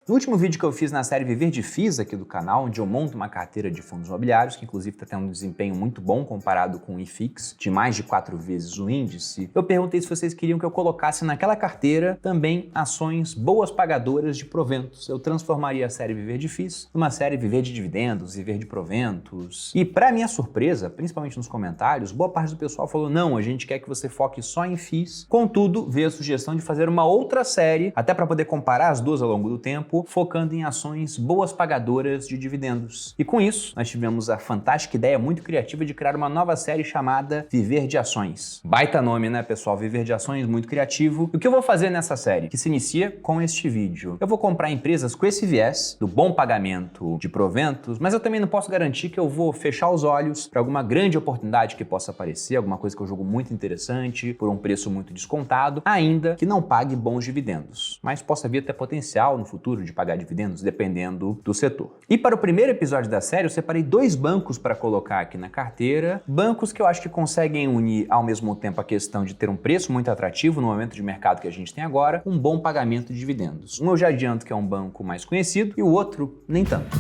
No último vídeo que eu fiz na série Viver de FIIs aqui do canal, onde eu monto uma carteira de fundos imobiliários, que inclusive está tendo um desempenho muito bom comparado com o IFIX, de mais de 4 vezes o índice, eu perguntei se vocês queriam que eu colocasse naquela carteira também ações boas pagadoras de proventos. Eu transformaria a série Viver de FIIs numa série Viver de Dividendos, Viver de Proventos. E para minha surpresa, principalmente nos comentários, boa parte do pessoal falou: não, a gente quer que você foque só em FIIs. Contudo, veio a sugestão de fazer uma outra série, até para poder comparar as duas ao longo do tempo, focando em ações boas pagadoras de dividendos. E com isso, nós tivemos a fantástica ideia muito criativa de criar uma nova série chamada Viver de Ações. Baita nome, né, pessoal? Viver de Ações, muito criativo. E o que eu vou fazer nessa série? Que se inicia com este vídeo. Eu vou comprar empresas com esse viés do bom pagamento de proventos, mas eu também não posso garantir que eu vou fechar os olhos para alguma grande oportunidade que possa aparecer, alguma coisa que eu julgo muito interessante, por um preço muito descontado, ainda que não pague bons dividendos, mas possa vir a ter potencial no futuro de pagar dividendos, dependendo do setor. E para o primeiro episódio da série, eu separei 2 bancos para colocar aqui na carteira, bancos que eu acho que conseguem unir ao mesmo tempo a questão de ter um preço muito atrativo no momento de mercado que a gente tem agora, um bom pagamento de dividendos. Um eu já adianto que é um banco mais conhecido e o outro nem tanto.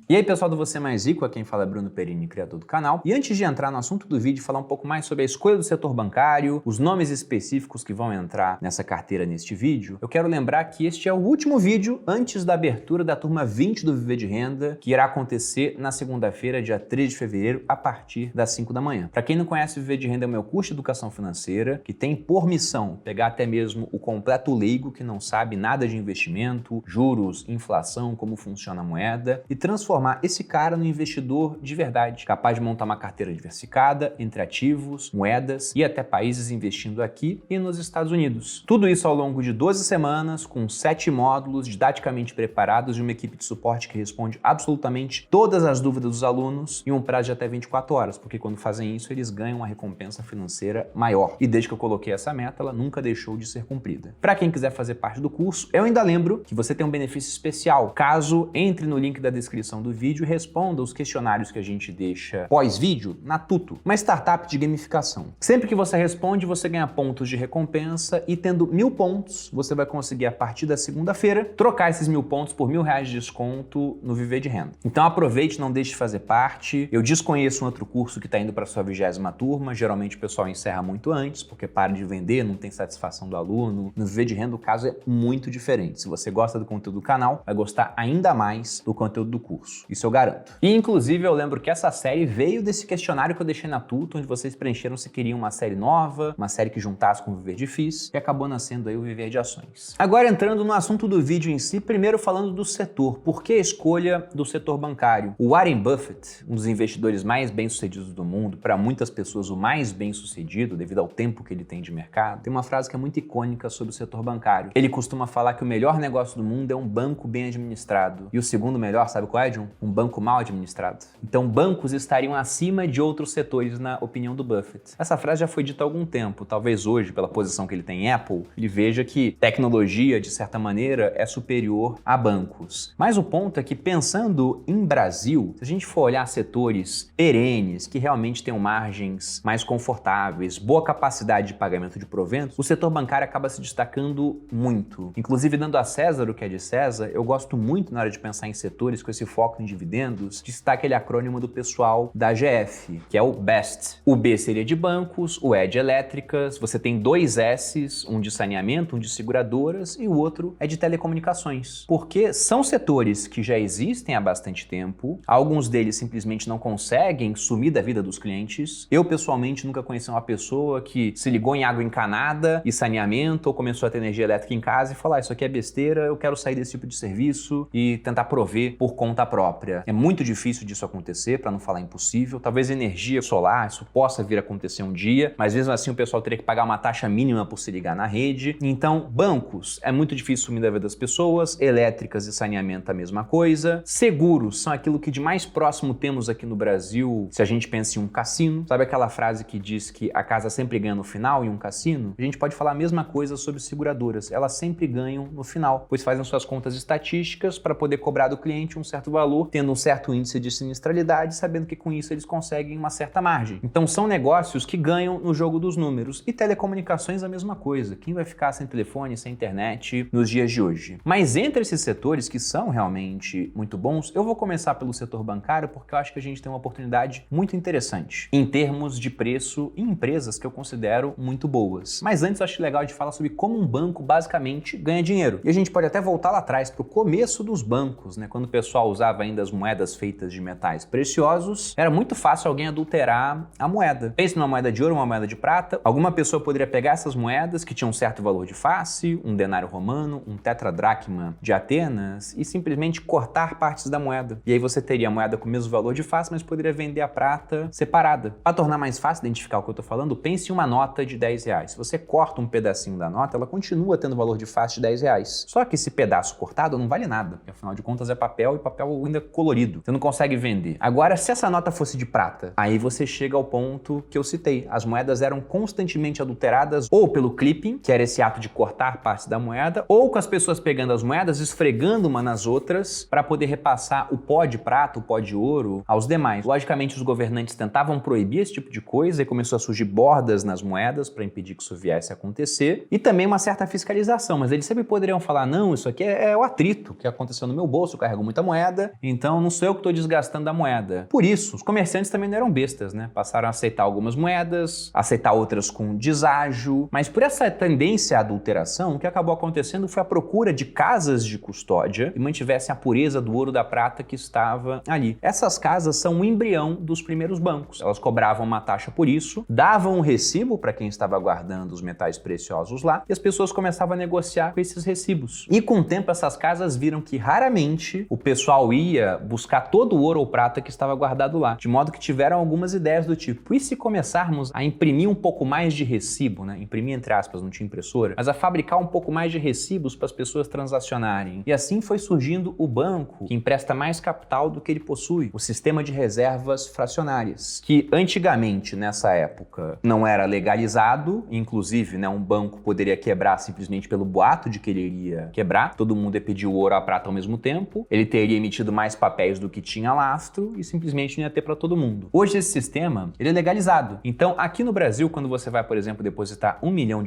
E aí, pessoal do Você Mais Rico, aqui quem fala é Bruno Perini, criador do canal. E antes de entrar no assunto do vídeo, falar um pouco mais sobre a escolha do setor bancário, os nomes específicos que vão entrar nessa carteira neste vídeo, eu quero lembrar que este é o último vídeo antes da abertura da turma 20 do Viver de Renda, que irá acontecer na segunda-feira, dia 3 de fevereiro, a partir das 5 da manhã. Para quem não conhece, o Viver de Renda é o meu curso de educação financeira, que tem por missão pegar até mesmo o completo leigo que não sabe nada de investimento, juros, inflação, como funciona a moeda, e transformar esse cara no investidor de verdade, capaz de montar uma carteira diversificada entre ativos, moedas e até países investindo aqui e nos Estados Unidos. Tudo isso ao longo de 12 semanas, com 7 módulos didaticamente preparados e uma equipe de suporte que responde absolutamente todas as dúvidas dos alunos em um prazo de até 24 horas, porque quando fazem isso eles ganham uma recompensa financeira maior. E desde que eu coloquei essa meta, ela nunca deixou de ser cumprida. Para quem quiser fazer parte do curso, eu ainda lembro que você tem um benefício especial, caso entre no link da descrição do vídeo e responda os questionários que a gente deixa pós-vídeo na Tuto, uma startup de gamificação. Sempre que você responde, você ganha pontos de recompensa e tendo 1000 pontos, você vai conseguir a partir da segunda-feira trocar esses 1000 pontos por R$1000 de desconto no Viver de Renda. Então aproveite, não deixe de fazer parte. Eu desconheço um outro curso que está indo para sua 20ª turma, geralmente o pessoal encerra muito antes, porque para de vender, não tem satisfação do aluno. No Viver de Renda o caso é muito diferente. Se você gosta do conteúdo do canal, vai gostar ainda mais do conteúdo do curso. Isso eu garanto. E inclusive eu lembro que essa série veio desse questionário que eu deixei na Tuto, onde vocês preencheram se queriam uma série nova, uma série que juntasse com o Viver de FIIs, e acabou nascendo aí o Viver de Ações. Agora entrando no assunto do vídeo em si, primeiro falando do setor. Por que a escolha do setor bancário? O Warren Buffett, um dos investidores mais bem-sucedidos do mundo, para muitas pessoas o mais bem-sucedido devido ao tempo que ele tem de mercado, tem uma frase que é muito icônica sobre o setor bancário. Ele costuma falar que o melhor negócio do mundo é um banco bem administrado. E o segundo melhor, sabe qual é, John? Um banco mal administrado. Então bancos estariam acima de outros setores na opinião do Buffett. Essa frase já foi dita há algum tempo, talvez hoje, pela posição que ele tem em Apple, ele veja que tecnologia, de certa maneira, é superior a bancos. Mas o ponto é que, pensando em Brasil, se a gente for olhar setores perenes, que realmente tenham margens mais confortáveis, boa capacidade de pagamento de proventos, o setor bancário acaba se destacando muito. Inclusive, dando a César o que é de César, eu gosto muito na hora de pensar em setores com esse foco em dividendos, de citar aquele acrônimo do pessoal da AGF, que é o BEST. O B seria de bancos, o E de elétricas, você tem 2 S's, um de saneamento, um de seguradoras e o outro é de telecomunicações. Porque são setores que já existem há bastante tempo, alguns deles simplesmente não conseguem sumir da vida dos clientes. Eu, pessoalmente, nunca conheci uma pessoa que se ligou em água encanada e saneamento ou começou a ter energia elétrica em casa e falou: isso aqui é besteira, eu quero sair desse tipo de serviço e tentar prover por conta própria. É muito difícil disso acontecer, para não falar impossível. Talvez energia solar, isso possa vir a acontecer um dia, mas mesmo assim o pessoal teria que pagar uma taxa mínima por se ligar na rede. Então, bancos, é muito difícil sumir da vida das pessoas, elétricas e saneamento a mesma coisa. Seguros são aquilo que de mais próximo temos aqui no Brasil, se a gente pensa em um cassino. Sabe aquela frase que diz que a casa sempre ganha no final em um cassino? A gente pode falar a mesma coisa sobre seguradoras. Elas sempre ganham no final, pois fazem suas contas estatísticas para poder cobrar do cliente um certo valor valor, tendo um certo índice de sinistralidade, sabendo que com isso eles conseguem uma certa margem. Então são negócios que ganham no jogo dos números. E telecomunicações a mesma coisa. Quem vai ficar sem telefone, sem internet nos dias de hoje? Mas entre esses setores que são realmente muito bons, eu vou começar pelo setor bancário porque eu acho que a gente tem uma oportunidade muito interessante em termos de preço em empresas que eu considero muito boas. Mas antes eu acho legal de falar sobre como um banco basicamente ganha dinheiro. E a gente pode até voltar lá atrás para o começo dos bancos, né? Quando o pessoal usava ainda as moedas feitas de metais preciosos, era muito fácil alguém adulterar a moeda. Pense numa moeda de ouro, uma moeda de prata. Alguma pessoa poderia pegar essas moedas que tinham um certo valor de face, um denário romano, um tetradracma de Atenas, e simplesmente cortar partes da moeda. E aí você teria a moeda com o mesmo valor de face, mas poderia vender a prata separada. Para tornar mais fácil identificar o que eu estou falando, pense em uma nota de 10 reais. Se você corta um pedacinho da nota, ela continua tendo valor de face de 10 reais. Só que esse pedaço cortado não vale nada, porque afinal de contas é papel e papel ainda colorido. Você não consegue vender. Agora, se essa nota fosse de prata, aí você chega ao ponto que eu citei. As moedas eram constantemente adulteradas ou pelo clipping, que era esse ato de cortar partes da moeda, ou com as pessoas pegando as moedas, esfregando uma nas outras para poder repassar o pó de prata, o pó de ouro aos demais. Logicamente, os governantes tentavam proibir esse tipo de coisa e começou a surgir bordas nas moedas para impedir que isso viesse a acontecer, e também uma certa fiscalização, mas eles sempre poderiam falar, não, isso aqui é o atrito que aconteceu no meu bolso, eu carrego muita moeda, então não sou eu que estou desgastando a moeda. Por isso, os comerciantes também não eram bestas, né? Passaram a aceitar algumas moedas, aceitar outras com deságio, mas por essa tendência à adulteração, o que acabou acontecendo foi a procura de casas de custódia que mantivessem a pureza do ouro da prata que estava ali. Essas casas são o embrião dos primeiros bancos. Elas cobravam uma taxa por isso, davam um recibo para quem estava guardando os metais preciosos lá, e as pessoas começavam a negociar com esses recibos. E com o tempo essas casas viram que raramente o pessoal ia buscar todo o ouro ou prata que estava guardado lá, de modo que tiveram algumas ideias do tipo, e se começarmos a imprimir um pouco mais de recibo, né? Imprimir entre aspas, não tinha impressora, mas a fabricar um pouco mais de recibos para as pessoas transacionarem. E assim foi surgindo o banco que empresta mais capital do que ele possui, o sistema de reservas fracionárias, que antigamente, nessa época, não era legalizado, inclusive, né, um banco poderia quebrar simplesmente pelo boato de que ele iria quebrar, todo mundo ia pedir o ouro ou a prata ao mesmo tempo, ele teria emitido mais papéis do que tinha lastro e simplesmente não ia ter para todo mundo. Hoje esse sistema, ele é legalizado. Então, aqui no Brasil, quando você vai, por exemplo, depositar R$1 milhão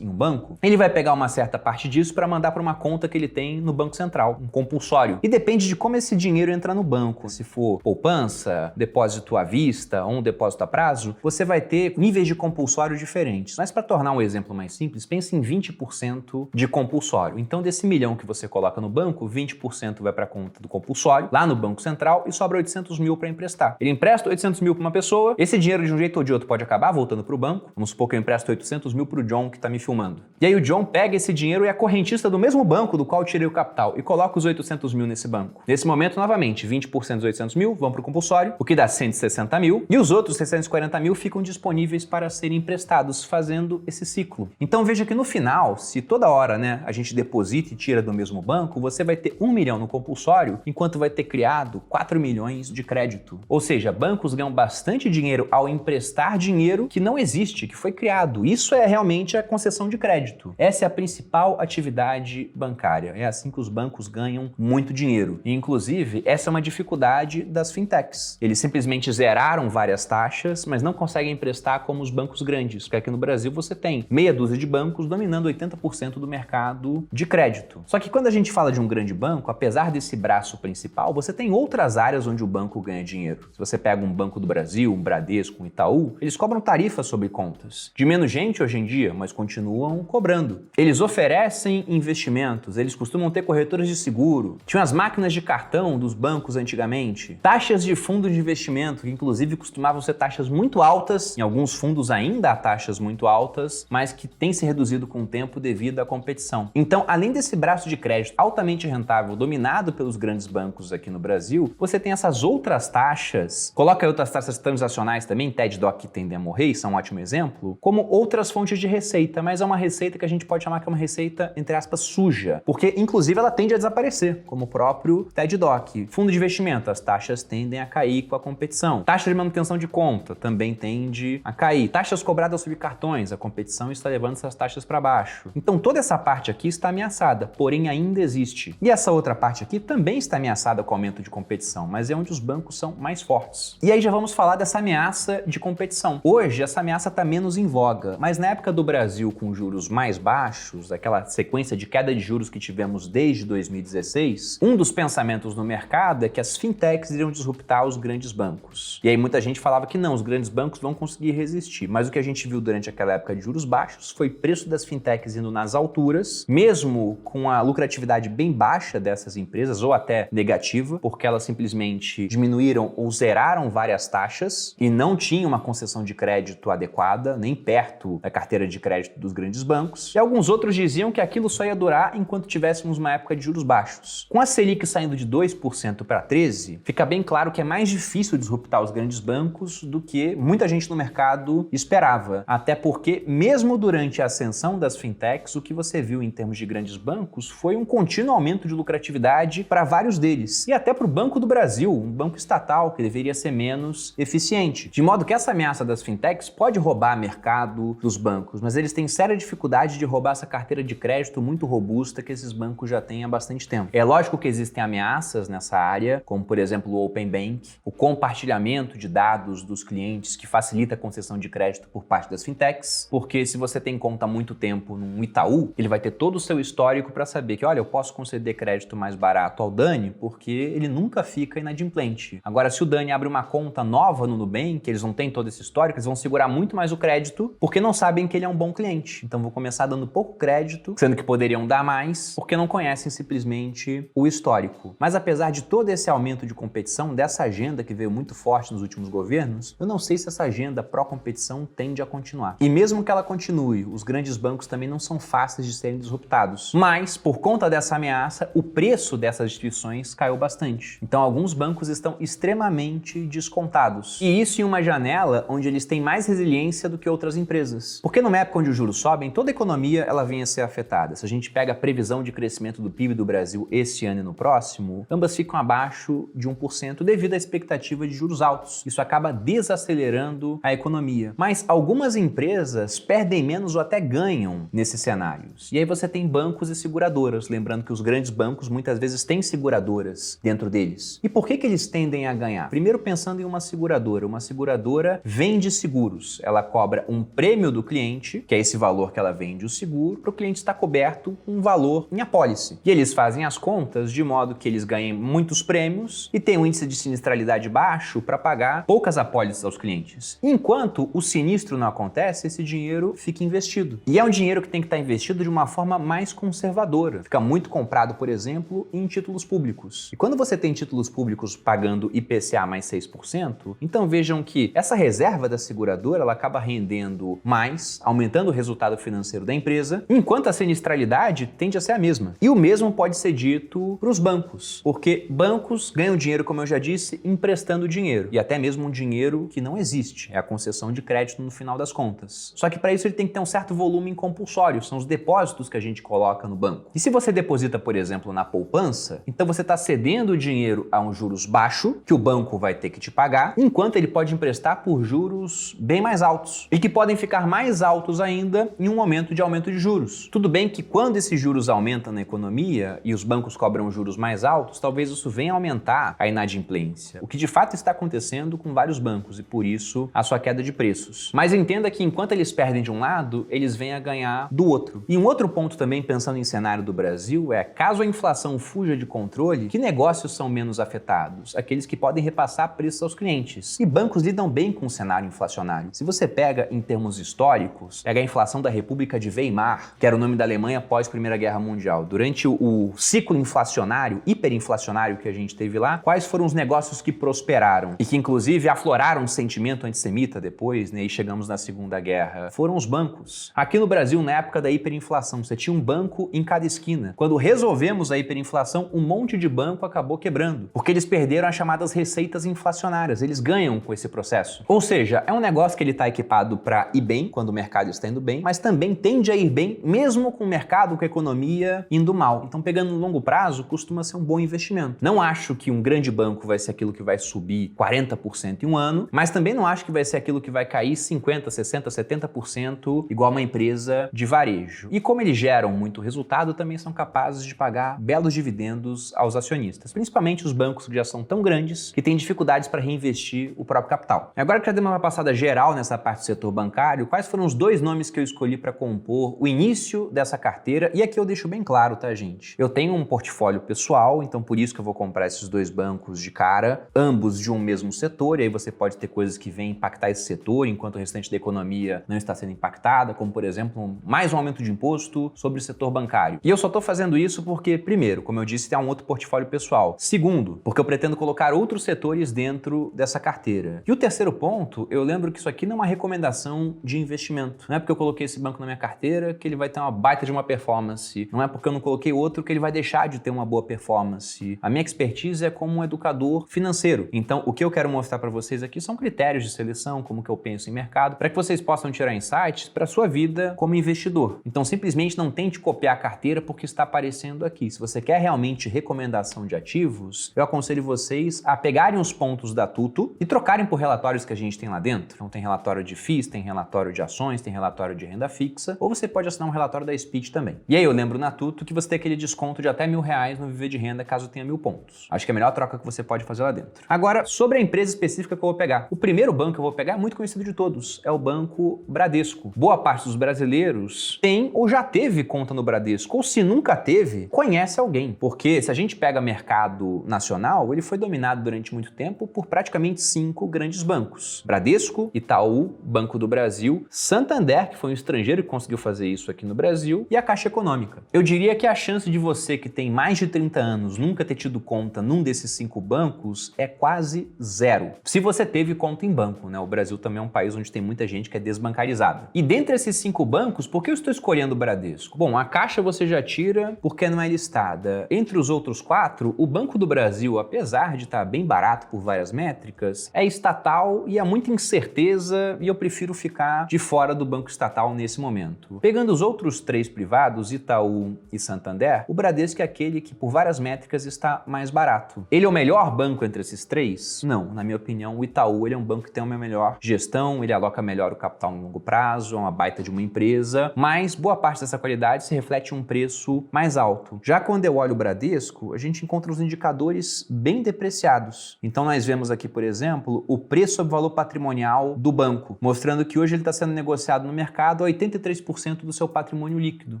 em um banco, ele vai pegar uma certa parte disso para mandar para uma conta que ele tem no Banco Central, um compulsório. E depende de como esse dinheiro entra no banco. Se for poupança, depósito à vista ou um depósito a prazo, você vai ter níveis de compulsório diferentes. Mas para tornar um exemplo mais simples, pense em 20% de compulsório. Então, desse milhão que você coloca no banco, 20% vai para a conta do compulsório, lá no Banco Central, e sobra 800 mil para emprestar. Ele empresta 800 mil para uma pessoa, esse dinheiro de um jeito ou de outro pode acabar voltando para o banco. Vamos supor que eu empresto 800 mil para o John que está me filmando. E aí o John pega esse dinheiro e é correntista do mesmo banco do qual eu tirei o capital e coloca os 800 mil nesse banco. Nesse momento, novamente, 20% dos 800 mil vão para o compulsório, o que dá 160 mil, e os outros 640 mil ficam disponíveis para serem emprestados, fazendo esse ciclo. Então veja que no final, se toda hora, né, a gente deposita e tira do mesmo banco, você vai ter 1 milhão no compulsório, enquanto vai ter criado 4 milhões de crédito. Ou seja, bancos ganham bastante dinheiro ao emprestar dinheiro que não existe, que foi criado. Isso é realmente a concessão de crédito. Essa é a principal atividade bancária. É assim que os bancos ganham muito dinheiro. E, inclusive, essa é uma dificuldade das fintechs. Eles simplesmente zeraram várias taxas, mas não conseguem emprestar como os bancos grandes. Porque aqui no Brasil você tem meia dúzia de bancos dominando 80% do mercado de crédito. Só que quando a gente fala de um grande banco, apesar desse braço principal, você tem outras áreas onde o banco ganha dinheiro. Se você pega um Banco do Brasil, um Bradesco, um Itaú, eles cobram tarifas sobre contas. De menos gente hoje em dia, mas continuam cobrando. Eles oferecem investimentos, eles costumam ter corretoras de seguro. Tinham as máquinas de cartão dos bancos antigamente. Taxas de fundo de investimento, que inclusive costumavam ser taxas muito altas. Em alguns fundos ainda há taxas muito altas, mas que têm se reduzido com o tempo devido à competição. Então, além desse braço de crédito altamente rentável, dominado pelos grandes bancos aqui no Brasil, você tem essas outras taxas. Coloca aí outras taxas transacionais também, TED Doc que tendem a morrer, isso é um ótimo exemplo, como outras fontes de receita, mas é uma receita que a gente pode chamar que é uma receita, entre aspas, suja, porque inclusive ela tende a desaparecer, como o próprio TED Doc. Fundo de investimento, as taxas tendem a cair com a competição. Taxa de manutenção de conta também tende a cair. Taxas cobradas sobre cartões, a competição está levando essas taxas para baixo. Então toda essa parte aqui está ameaçada, porém ainda existe. E essa outra parte aqui também está ameaçada. ameaçada com o aumento de competição, mas é onde os bancos são mais fortes. E aí já vamos falar dessa ameaça de competição. Hoje, essa ameaça está menos em voga, mas na época do Brasil com juros mais baixos, aquela sequência de queda de juros que tivemos desde 2016, um dos pensamentos no mercado é que as fintechs iriam disruptar os grandes bancos. E aí muita gente falava que não, os grandes bancos vão conseguir resistir, mas o que a gente viu durante aquela época de juros baixos foi preço das fintechs indo nas alturas, mesmo com a lucratividade bem baixa dessas empresas, ou até negativa, porque elas simplesmente diminuíram ou zeraram várias taxas e não tinham uma concessão de crédito adequada, nem perto da carteira de crédito dos grandes bancos. E alguns outros diziam que aquilo só ia durar enquanto tivéssemos uma época de juros baixos. Com a Selic saindo de 2% para 13%, fica bem claro que é mais difícil disruptar os grandes bancos do que muita gente no mercado esperava. Até porque, mesmo durante a ascensão das fintechs, o que você viu em termos de grandes bancos foi um contínuo aumento de lucratividade para vários deles. E até para o Banco do Brasil, um banco estatal que deveria ser menos eficiente. De modo que essa ameaça das fintechs pode roubar mercado dos bancos, mas eles têm séria dificuldade de roubar essa carteira de crédito muito robusta que esses bancos já têm há bastante tempo. É lógico que existem ameaças nessa área, como por exemplo o Open Bank, o compartilhamento de dados dos clientes que facilita a concessão de crédito por parte das fintechs, porque se você tem conta há muito tempo num Itaú, ele vai ter todo o seu histórico para saber que, olha, eu posso conceder crédito mais barato ao Dani porque ele nunca fica inadimplente. Agora, se o Dani abre uma conta nova no Nubank, eles não têm todo esse histórico, eles vão segurar muito mais o crédito porque não sabem que ele é um bom cliente. Então vou começar dando pouco crédito, sendo que poderiam dar mais, porque não conhecem simplesmente o histórico. Mas apesar de todo esse aumento de competição, dessa agenda que veio muito forte nos últimos governos, eu não sei se essa agenda pró-competição tende a continuar. E mesmo que ela continue, os grandes bancos também não são fáceis de serem disruptados. Mas, por conta dessa ameaça, o preço dessas instituições caiu bastante. Então alguns bancos estão extremamente descontados. E isso em uma janela onde eles têm mais resiliência do que outras empresas. Porque numa época onde os juros sobem, toda a economia ela vem a ser afetada. Se a gente pega a previsão de crescimento do PIB do Brasil esse ano e no próximo, ambas ficam abaixo de 1% devido à expectativa de juros altos. Isso acaba desacelerando a economia. Mas algumas empresas perdem menos ou até ganham nesses cenários. E aí você tem bancos e seguradoras, lembrando que os grandes bancos muitas vezes têm seguradoras dentro deles. E por que eles tendem a ganhar? Primeiro pensando em uma seguradora vende seguros. Ela cobra um prêmio do cliente, que é esse valor que ela vende o seguro, para o cliente estar coberto com um valor em apólice. E eles fazem as contas de modo que eles ganhem muitos prêmios e têm um índice de sinistralidade baixo para pagar poucas apólices aos clientes. Enquanto o sinistro não acontece, esse dinheiro fica investido. E é um dinheiro que tem que estar investido de uma forma mais conservadora. Fica muito comprado, por exemplo, em títulos públicos. E quando você tem títulos públicos pagando IPCA mais 6%, então vejam que essa reserva da seguradora ela acaba rendendo mais, aumentando o resultado financeiro da empresa, enquanto a sinistralidade tende a ser a mesma. E o mesmo pode ser dito para os bancos, porque bancos ganham dinheiro, como eu já disse, emprestando dinheiro, e até mesmo um dinheiro que não existe, é a concessão de crédito no final das contas. Só que para isso ele tem que ter um certo volume em compulsório, são os depósitos que a gente coloca no banco. E se você deposita, por exemplo, na poupança, então você está cedendo o dinheiro a um juros baixo, que o banco vai ter que te pagar, enquanto ele pode emprestar por juros bem mais altos, e que podem ficar mais altos ainda em um momento de aumento de juros. Tudo bem que quando esses juros aumentam na economia e os bancos cobram juros mais altos, talvez isso venha aumentar a inadimplência, o que de fato está acontecendo com vários bancos e por isso a sua queda de preços. Mas entenda que enquanto eles perdem de um lado, eles vêm a ganhar do outro. E um outro ponto também, pensando em cenário do Brasil, é caso a inflação fuja de controle, que negócios são menos afetados? Aqueles que podem repassar preços aos clientes. E bancos lidam bem com o cenário inflacionário. Se você pega em termos históricos, pega a inflação da República de Weimar, que era o nome da Alemanha após a Primeira Guerra Mundial. Durante o ciclo inflacionário, hiperinflacionário que a gente teve lá, quais foram os negócios que prosperaram e que inclusive afloraram um sentimento antissemita depois, né, e chegamos na Segunda Guerra? Foram os bancos. Aqui no Brasil, na época da hiperinflação, você tinha um banco em cada esquina. Quando resolvemos a hiperinflação, um monte de banco acabou quebrando, porque eles perderam as chamadas receitas inflacionárias. Eles ganham com esse processo. Ou seja, é um negócio que ele está equipado para ir bem quando o mercado está indo bem, mas também tende a ir bem mesmo com o mercado, com a economia indo mal. Então, pegando no longo prazo, costuma ser um bom investimento. Não acho que um grande banco vai ser aquilo que vai subir 40% em um ano, mas também não acho que vai ser aquilo que vai cair 50%, 60%, 70% igual uma empresa de varejo. E como eles geram muito resultado, também são capazes de pagar belos dividendos aos acionistas, principalmente os bancos que já são tão grandes que têm dificuldades para reinvestir o próprio capital. Agora que já dei uma passada geral nessa parte do setor bancário, quais foram os dois nomes que eu escolhi para compor o início dessa carteira? E aqui eu deixo bem claro, tá, gente? Eu tenho um portfólio pessoal, então por isso que eu vou comprar esses dois bancos de cara, ambos de um mesmo setor, e aí você pode ter coisas que vêm impactar esse setor, enquanto o restante da economia não está sendo impactada, como por exemplo, mais um aumento de imposto sobre o setor bancário. E eu só estou fazendo isso porque, primeiro, como eu disse, tem um outro portfólio pessoal. Segundo, porque eu pretendo colocar outros setores dentro dessa carteira. E o terceiro ponto, eu lembro que isso aqui não é uma recomendação de investimento. Não é porque eu coloquei esse banco na minha carteira que ele vai ter uma baita de uma performance. Não é porque eu não coloquei outro que ele vai deixar de ter uma boa performance. A minha expertise é como um educador financeiro. Então, o que eu quero mostrar para vocês aqui são critérios de seleção, como que eu penso em mercado, para que vocês possam tirar insights para a sua vida como investidor. Então, simplesmente não tente copiar a carteira porque está aparecendo aqui. Se você quer realmente recomendação de ativos, eu aconselho vocês a pegarem os pontos da Tuto e trocarem por relatórios que a gente tem lá dentro. Então, tem relatório de FIIs, tem relatório de ações, tem relatório de renda fixa, ou você pode assinar um relatório da Speed também. E aí eu lembro na Tuto que você tem aquele desconto de até R$1.000 no Viver de Renda caso tenha 1.000 pontos. Acho que é a melhor troca que você pode fazer lá dentro. Agora, sobre a empresa específica que eu vou pegar. O primeiro banco que eu vou pegar é muito conhecido de todos, é o Banco Bradesco. Boa parte dos brasileiros tem ou já teve conta no Bradesco, ou se nunca teve, conhece alguém. Porque se a gente pega mercado nacional, ele foi dominado durante muito tempo por praticamente 5 grandes bancos. Bradesco, Itaú, Banco do Brasil, Santander, que foi um estrangeiro que conseguiu fazer isso aqui no Brasil, e a Caixa Econômica. Eu diria que a chance de você que tem mais de 30 anos nunca ter tido conta num desses 5 bancos é quase zero. Se você teve conta em banco, né? O Brasil também é um país onde tem muita gente que é desbancarizada. E dentre esses 5 bancos, por que eu estou escolhendo o Bradesco? Bom, a Caixa você já tira porque não é listada. Entre os outros 4, o Banco do Brasil, apesar de estar bem barato por várias métricas, é estatal e há muita incerteza e eu prefiro ficar de fora do banco estatal nesse momento. Pegando os outros 3 privados, Itaú e Santander, o Bradesco é aquele que por várias métricas está mais barato. Ele é o melhor banco entre esses 3? Não, na minha opinião, o Itaú ele é um banco que tem uma melhor gestão, ele aloca melhor o capital no longo prazo, é uma baita de uma empresa, mas boa parte dessa qualidade se reflete em um preço mais alto. Já quando eu olho o Bradesco, a gente encontra os indicadores bem depreciados. Então nós vemos aqui, por exemplo, o preço sobre valor patrimonial do banco, mostrando que hoje ele está sendo negociado no mercado a 83% do seu patrimônio líquido.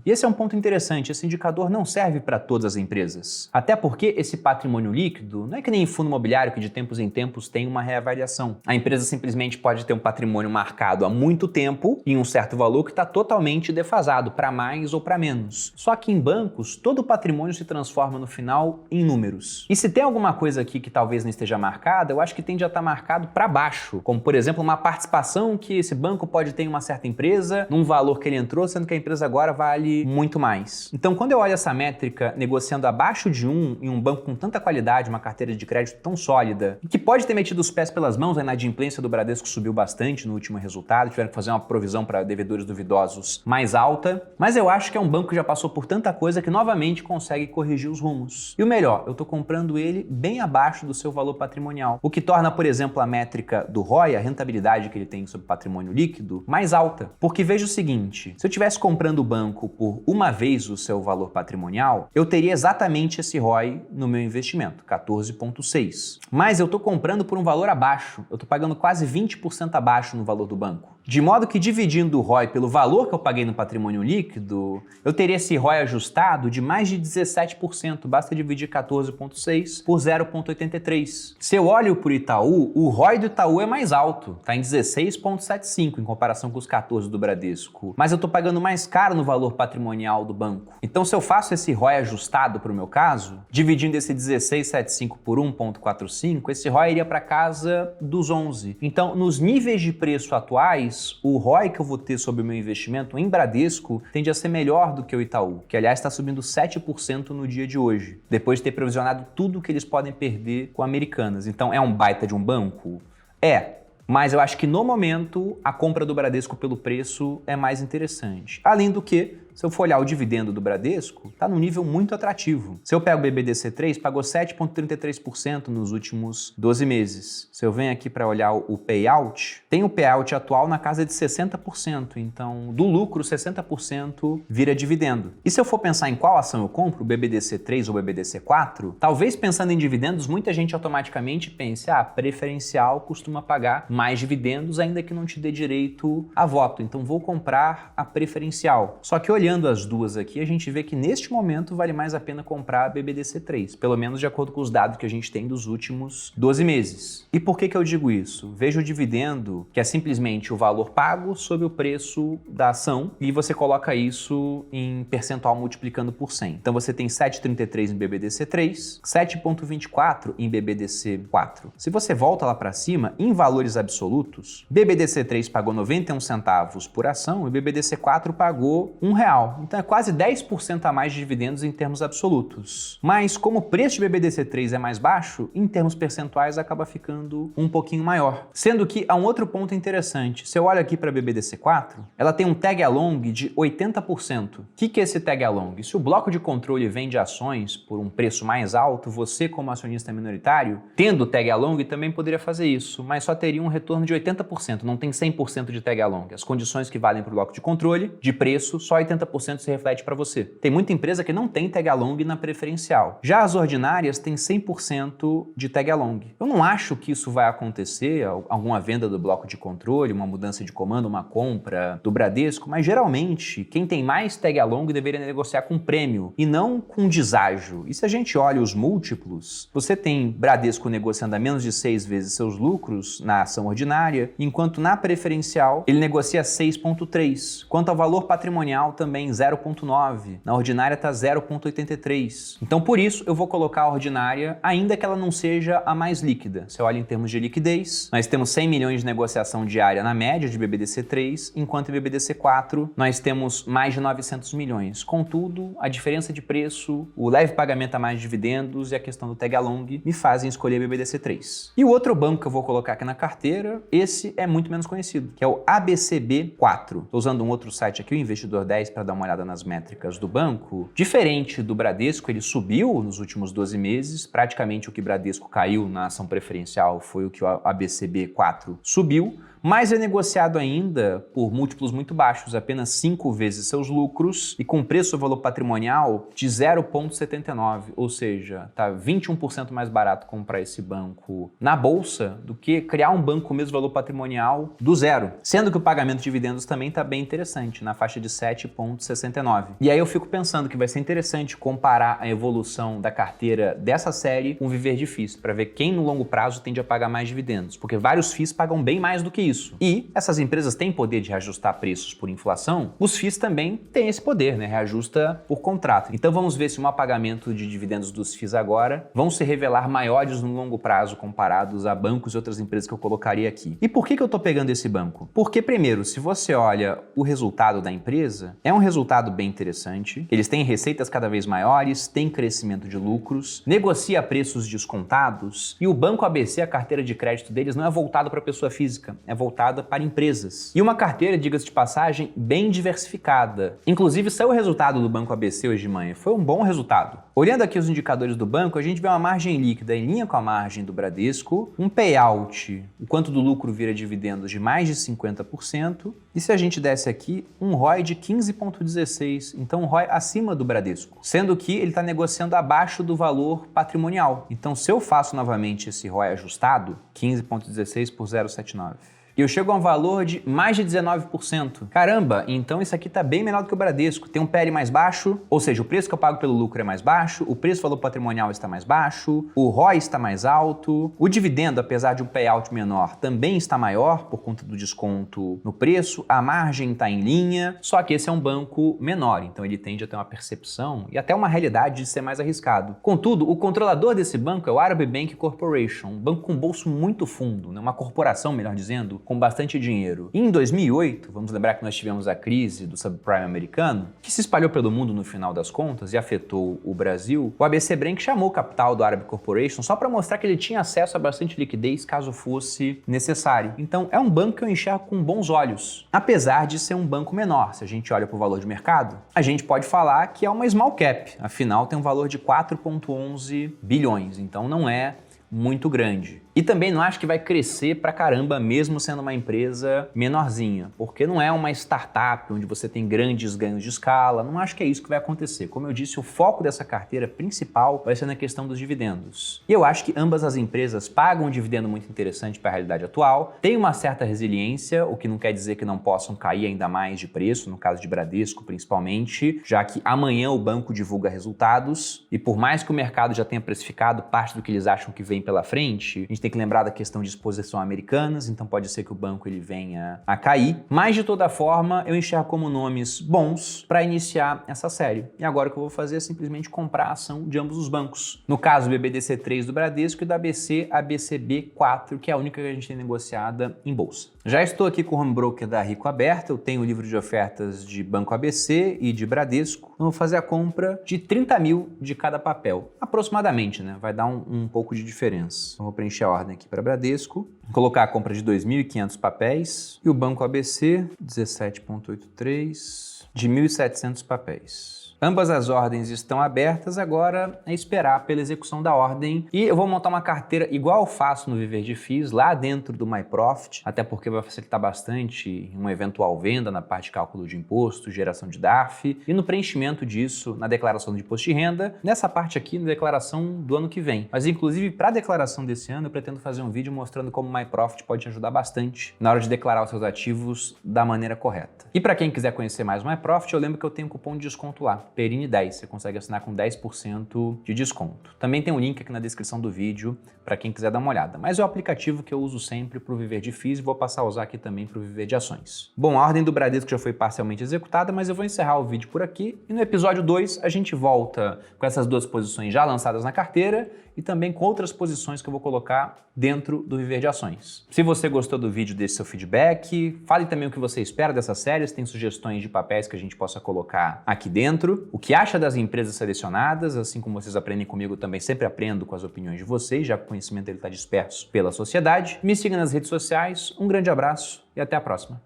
E esse é um ponto interessante, esse indicador não serve para todas as empresas. Até porque esse patrimônio líquido não é que nem fundo imobiliário que de tempos em tempos tem uma reavaliação. A empresa simplesmente pode ter um patrimônio marcado há muito tempo em um certo valor que está totalmente defasado, para mais ou para menos. Só que em bancos, todo o patrimônio se transforma no final em números. E se tem alguma coisa aqui que talvez não esteja marcada, eu acho que tende a estar marcado para baixo, como por exemplo uma participação que esse banco pode ter em uma certa empresa, num valor que ele entrou, sendo que a empresa agora vale muito mais. Então quando eu olho essa métrica negociando abaixo de 1 em um banco com tanta qualidade, uma carteira de crédito tão sólida, que pode ter metido os pés pelas mãos, a inadimplência do Bradesco subiu bastante no último resultado, tiveram que fazer uma provisão para devedores duvidosos mais alta, mas eu acho que é um banco que já passou por tanta coisa que novamente consegue corrigir os rumos. E o melhor, eu estou comprando ele bem abaixo do seu valor patrimonial, o que torna, por exemplo, a métrica do ROI, a rentabilidade que ele tem sobre patrimônio líquido, mais alta. Porque veja o seguinte, se eu estivesse comprando o banco por uma vez o seu valor patrimonial, eu teria exatamente esse ROI no meu investimento, 14,6. Mas eu estou comprando por um valor abaixo, eu estou pagando quase 20% abaixo no valor do banco. De modo que dividindo o ROI pelo valor que eu paguei no patrimônio líquido, eu teria esse ROI ajustado de mais de 17%, basta dividir 14,6 por 0,83. Se eu olho por Itaú, o ROI do Itaú é mais alto, está em 16,75 em comparação com os 14 do Bradesco, mas eu estou pagando mais caro no valor patrimonial do banco. Então se eu faço esse ROI ajustado para o meu caso, dividindo esse 16,75 por 1,45, esse ROI iria para casa dos 11. Então nos níveis de preço atuais, o ROI que eu vou ter sobre o meu investimento em Bradesco tende a ser melhor do que o Itaú, que aliás está subindo 7% no dia de hoje, depois de ter provisionado tudo que eles podem perder com Americanas. Então é um baita de um banco? É. Mas eu acho que no momento a compra do Bradesco pelo preço é mais interessante. Além do que, Se eu for olhar o dividendo do Bradesco, está num nível muito atrativo. Se eu pego o BBDC3, pagou 7,33% nos últimos 12 meses. Se eu venho aqui para olhar o payout, tem o payout atual na casa de 60%. Então, do lucro, 60% vira dividendo. E se eu for pensar em qual ação eu compro, o BBDC3 ou o BBDC4, talvez pensando em dividendos, muita gente automaticamente pense, preferencial costuma pagar mais dividendos, ainda que não te dê direito a voto. Então, vou comprar a preferencial. Só que olhando as duas aqui, a gente vê que neste momento vale mais a pena comprar a BBDC3, pelo menos de acordo com os dados que a gente tem dos últimos 12 meses. E por que eu digo isso? Veja o dividendo, que é simplesmente o valor pago sobre o preço da ação, e você coloca isso em percentual multiplicando por 100. Então você tem 7,33 em BBDC3, 7,24 em BBDC4. Se você volta lá para cima, em valores absolutos, BBDC3 pagou 91 centavos por ação e BBDC4 pagou R$1. Então é quase 10% a mais de dividendos em termos absolutos. Mas como o preço de BBDC3 é mais baixo, em termos percentuais acaba ficando um pouquinho maior. Sendo que há um outro ponto interessante. Se eu olho aqui para a BBDC4, ela tem um tag along de 80%. O que é esse tag along? Se o bloco de controle vende ações por um preço mais alto, você como acionista minoritário, tendo tag along, também poderia fazer isso, mas só teria um retorno de 80%, não tem 100% de tag along. As condições que valem para o bloco de controle, de preço, só 80% se reflete para você. Tem muita empresa que não tem tag along na preferencial. Já as ordinárias têm 100% de tag along. Eu não acho que isso vai acontecer, alguma venda do bloco de controle, uma mudança de comando, uma compra do Bradesco, mas geralmente quem tem mais tag along deveria negociar com prêmio e não com deságio. E se a gente olha os múltiplos, você tem Bradesco negociando a menos de 6 vezes seus lucros na ação ordinária, enquanto na preferencial ele negocia 6,3. Quanto ao valor patrimonial, também 0,9. Na ordinária está 0,83. Então, por isso, eu vou colocar a ordinária, ainda que ela não seja a mais líquida. Você olha em termos de liquidez, nós temos 100 milhões de negociação diária na média de BBDC3, enquanto em BBDC4 nós temos mais de 900 milhões. Contudo, a diferença de preço, o leve pagamento a mais de dividendos e a questão do tag along me fazem escolher BBDC3. E o outro banco que eu vou colocar aqui na carteira, esse é muito menos conhecido, que é o ABCB4. Estou usando um outro site aqui, o Investidor 10, para dar uma olhada nas métricas do banco. Diferente do Bradesco, ele subiu nos últimos 12 meses, praticamente o que Bradesco caiu na ação preferencial foi o que o ABCB4 subiu, mas é negociado ainda por múltiplos muito baixos, apenas 5 vezes seus lucros e com preço valor patrimonial de 0,79, ou seja, está 21% mais barato comprar esse banco na bolsa do que criar um banco com o mesmo valor patrimonial do zero. Sendo que o pagamento de dividendos também está bem interessante, na faixa de 7,69. E aí eu fico pensando que vai ser interessante comparar a evolução da carteira dessa série com o Viver de FIIs, para ver quem no longo prazo tende a pagar mais dividendos, porque vários FIIs pagam bem mais do que isso. E essas empresas têm poder de reajustar preços por inflação, os FIIs também têm esse poder, né? Reajusta por contrato. Então vamos ver se o pagamento de dividendos dos FIIs agora vão se revelar maiores no longo prazo comparados a bancos e outras empresas que eu colocaria aqui. E por que eu estou pegando esse banco? Porque, primeiro, se você olha o resultado da empresa, é um resultado bem interessante. Eles têm receitas cada vez maiores, têm crescimento de lucros, negocia preços descontados e o Banco ABC, a carteira de crédito deles, não é voltado para pessoa física, é voltada para empresas. E uma carteira, diga-se de passagem, bem diversificada. Inclusive, saiu o resultado do Banco ABC hoje de manhã. Foi um bom resultado. Olhando aqui os indicadores do banco, a gente vê uma margem líquida em linha com a margem do Bradesco, um payout, o quanto do lucro vira dividendos, de mais de 50%. E se a gente desse aqui, um ROI de 15,16. Então, um ROI acima do Bradesco. Sendo que ele está negociando abaixo do valor patrimonial. Então, se eu faço novamente esse ROI ajustado, 15,16 por 0,79. E eu chego a um valor de mais de 19%. Caramba, então isso aqui está bem menor do que o Bradesco. Tem um PL mais baixo, ou seja, o preço que eu pago pelo lucro é mais baixo, o preço valor patrimonial está mais baixo, o ROI está mais alto, o dividendo, apesar de um payout menor, também está maior por conta do desconto no preço, a margem está em linha, só que esse é um banco menor, então ele tende a ter uma percepção e até uma realidade de ser mais arriscado. Contudo, o controlador desse banco é o Arab Bank Corporation, um banco com bolso muito fundo, né? Uma corporação, melhor dizendo, com bastante dinheiro. E em 2008, vamos lembrar que nós tivemos a crise do subprime americano, que se espalhou pelo mundo no final das contas e afetou o Brasil, o ABC Bank chamou o capital do Arab Corporation só para mostrar que ele tinha acesso a bastante liquidez caso fosse necessário. Então é um banco que eu enxergo com bons olhos, apesar de ser um banco menor. Se a gente olha para o valor de mercado, a gente pode falar que é uma small cap, afinal tem um valor de 4,11 bilhões, então não é muito grande. E também não acho que vai crescer pra caramba mesmo sendo uma empresa menorzinha, porque não é uma startup onde você tem grandes ganhos de escala, não acho que é isso que vai acontecer. Como eu disse, o foco dessa carteira principal vai ser na questão dos dividendos. E eu acho que ambas as empresas pagam um dividendo muito interessante para a realidade atual, tem uma certa resiliência, o que não quer dizer que não possam cair ainda mais de preço, no caso de Bradesco principalmente, já que amanhã o banco divulga resultados e por mais que o mercado já tenha precificado parte do que eles acham que vem pela frente, a gente tem que lembrar da questão de exposição a americanas, então pode ser que o banco ele venha a cair, mas de toda forma eu enxergo como nomes bons para iniciar essa série. E agora o que eu vou fazer é simplesmente comprar a ação de ambos os bancos. No caso, o BBDC3 do Bradesco e da ABC, a BCB4, que é a única que a gente tem negociada em bolsa. Já estou aqui com o home broker da Rico aberto, eu tenho o livro de ofertas de Banco ABC e de Bradesco. Eu vou fazer a compra de 30 mil de cada papel, aproximadamente, né? Vai dar um pouco de diferença. Eu vou preencher a ordem aqui para Bradesco, colocar a compra de 2.500 papéis e o Banco ABC, 17,83 de 1.700 papéis. Ambas as ordens estão abertas, agora é esperar pela execução da ordem. E eu vou montar uma carteira igual eu faço no Viver de FIIs, lá dentro do MyProfit, até porque vai facilitar bastante uma eventual venda na parte de cálculo de imposto, geração de DARF e no preenchimento disso na declaração de imposto de renda, nessa parte aqui na declaração do ano que vem. Mas inclusive para a declaração desse ano eu pretendo fazer um vídeo mostrando como o MyProfit pode te ajudar bastante na hora de declarar os seus ativos da maneira correta. E para quem quiser conhecer mais o MyProfit, eu lembro que eu tenho um cupom de desconto lá, Perini10, você consegue assinar com 10% de desconto. Também tem um link aqui na descrição do vídeo para quem quiser dar uma olhada. Mas é o aplicativo que eu uso sempre para o Viver de FIIs e vou passar a usar aqui também para o Viver de Ações. Bom, a ordem do Bradesco já foi parcialmente executada, mas eu vou encerrar o vídeo por aqui e no episódio 2 a gente volta com essas duas posições já lançadas na carteira e também com outras posições que eu vou colocar dentro do Viver de Ações. Se você gostou do vídeo, deixe seu feedback, fale também o que você espera dessa série, se tem sugestões de papéis que a gente possa colocar aqui dentro, o que acha das empresas selecionadas, assim como vocês aprendem comigo, eu também sempre aprendo com as opiniões de vocês, já que o conhecimento está disperso pela sociedade. Me siga nas redes sociais, um grande abraço e até a próxima.